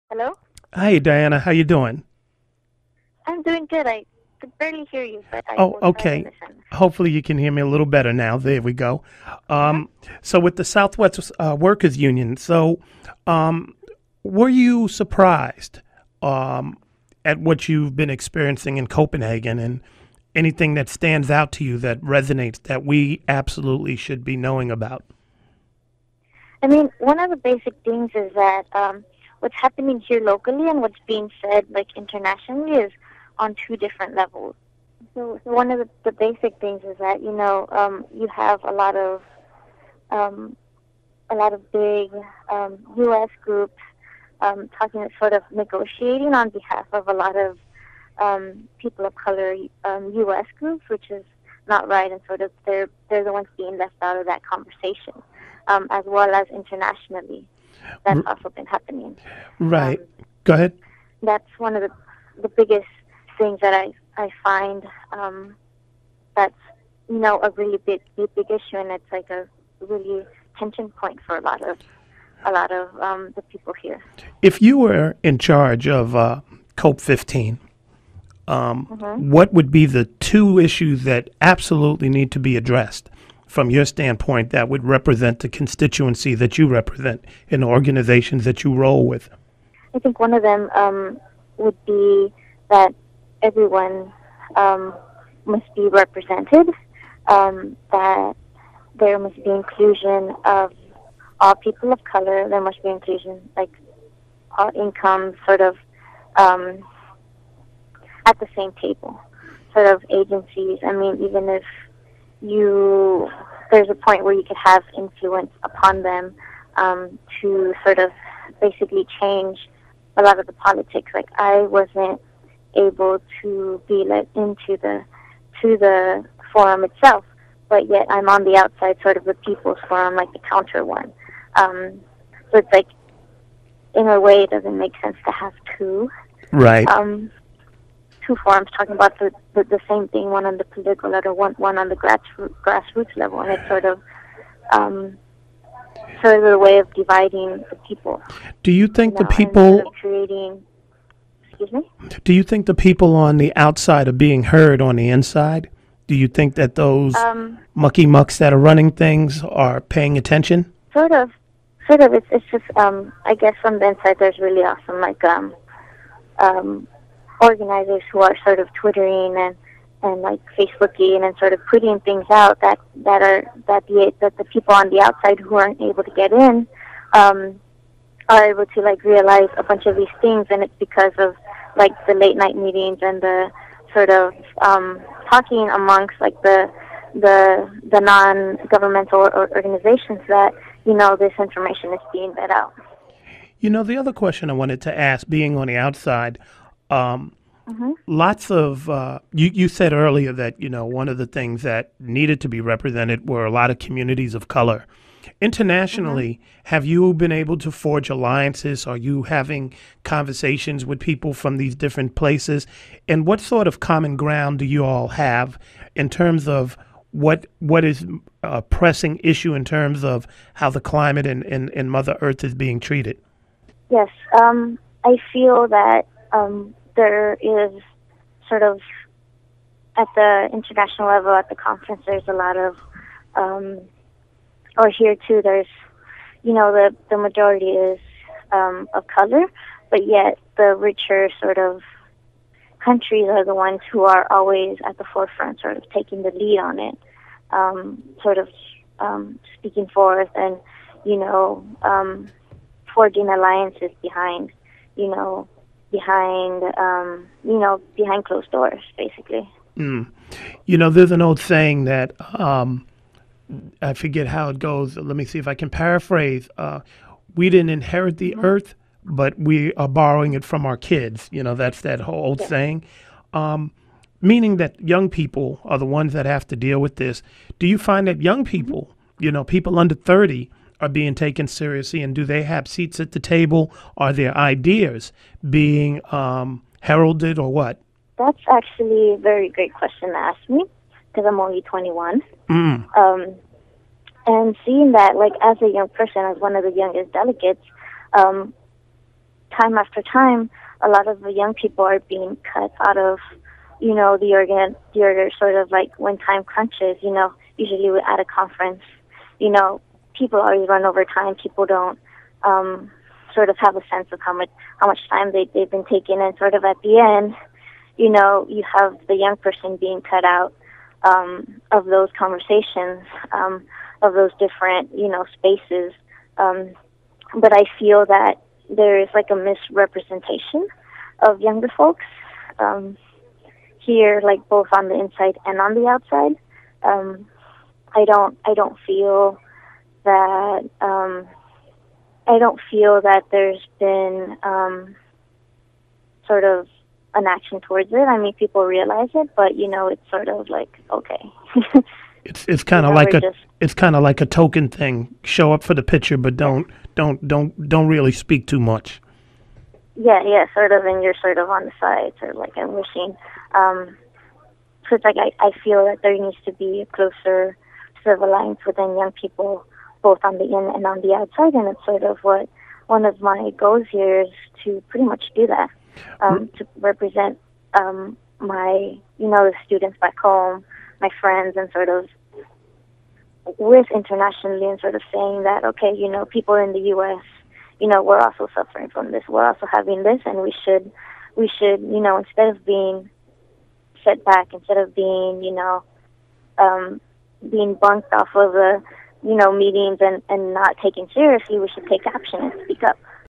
Hello? Hi, Diana. How you doing? I'm doing good. I could barely hear you, but I Oh, will try to okay. listen. Hopefully you can hear me a little better now. There we go. Uh-huh. Um, so with the Southwest Workers Union, um, were you surprised um, at what you've been experiencing in Copenhagen and anything that stands out to you that resonates that we absolutely should be knowing about? I mean, one of the basic things is that what's happening here locally and what's being said like internationally is on two different levels. So one of the basic things is that you have um, a lot of big U.S. groups talking, sort of negotiating on behalf of a lot of people of color U.S. groups, which is not right, and sort of they're the ones being left out of that conversation, as well as internationally. That's R- also been happening. right. Um, Go ahead. that's one of the biggest things that I find that's a really big issue, and it's like a really tension point for a lot of the people here. If you were in charge of COPE 15, Hmm. what would be the two issues that absolutely need to be addressed from your standpoint that would represent the constituency that you represent in the organizations that you roll with? I think one of them would be that everyone um, must be represented, that there must be inclusion of all people of color, there must be inclusion, like all incomes, sort of um, at the same table, sort of agencies. I mean, even if you, there's a point where you could have influence upon them to sort of basically change a lot of the politics. Like I wasn't able to be let into the forum itself, but yet I'm on the outside, sort of the people's forum, like the counter one. Um, so it's like, in a way, it doesn't make sense to have Right. um, two forums talking about the same thing, one on the political level, one on the grassroots level, and it's um, sort of a way of dividing the people, Do you think the and sort of people creating. Excuse me. do you think the people on the outside are being heard on the inside? Do you think that those Um, mucky mucks that are running things are paying attention? sort of, sort of. It's just I guess from the inside, there's really awesome um, organizers who are sort of twittering and like Facebooking and sort of putting things out that the people on the outside who aren't able to get in um, are able to like realize a bunch of these things, and it's because of like the late night meetings and the sort of talking amongst like the non-governmental organizations that this information is being let out. You know, the other question I wanted to ask, being on the outside, um, Hmm. lots of you said earlier that one of the things that needed to be represented were a lot of communities of color. Hmm. Internationally, have you been able to forge alliances? Are you having conversations with people from these different places? And what sort of common ground do you all have in terms of what is a pressing issue in terms of how the climate and Mother Earth is being treated? Yes, I feel that there is sort of at the international level at the conference. There's a lot of, um, or here too. There's the majority is of color, but yet the richer sort of countries are the ones who are always at the forefront, sort of taking the lead on it, sort of speaking forth and you know um, forging alliances you know, behind closed doors, basically. Mm. You know, there's an old saying that I forget how it goes. Let me see if I can paraphrase. We didn't inherit the Hmm. earth, but we are borrowing it from our kids. You know, that's that whole old Yes. saying. Um, Meaning that young people are the ones that have to deal with this. Do you find that young Hmm. people, people under 30, are being taken seriously, and do they have seats at the table? Are their ideas being heralded, or what? That's actually a very great question to ask me because I'm only 21. Mm. Um, and seeing that, like, as a young person, as one of the youngest delegates, um, time after time, a lot of the young people are being cut out of, the order, sort of like when time crunches, usually at a conference, people always run over time. People don't sort of have a sense of how much time they've been taking, and sort of at the end, you have the young person being cut out of those conversations, of those different, spaces. But I feel that there is like a misrepresentation of younger folks here, like both on the inside and on the outside. I don't feel that there's been sort of an action towards it. I mean, people realize it, but it's sort of like, okay. It's kind of like a token thing. Show up for the picture, but don't really speak too much. Yeah, sort of, and you're sort of on the side, sort of like I'm wishing. So it's like I feel that there needs to be a closer sort of alliance within young people, both on the in and on the outside, and it's sort of what one of my goals here is to pretty much do that, to represent my, the students back home, my friends, and sort of with internationally, and sort of saying that, okay, people in the U.S., we're also suffering from this. We're also having this, and we should, instead of being set back, instead of being, being bunked off of the, meetings and not taken seriously, we should take action and speak up.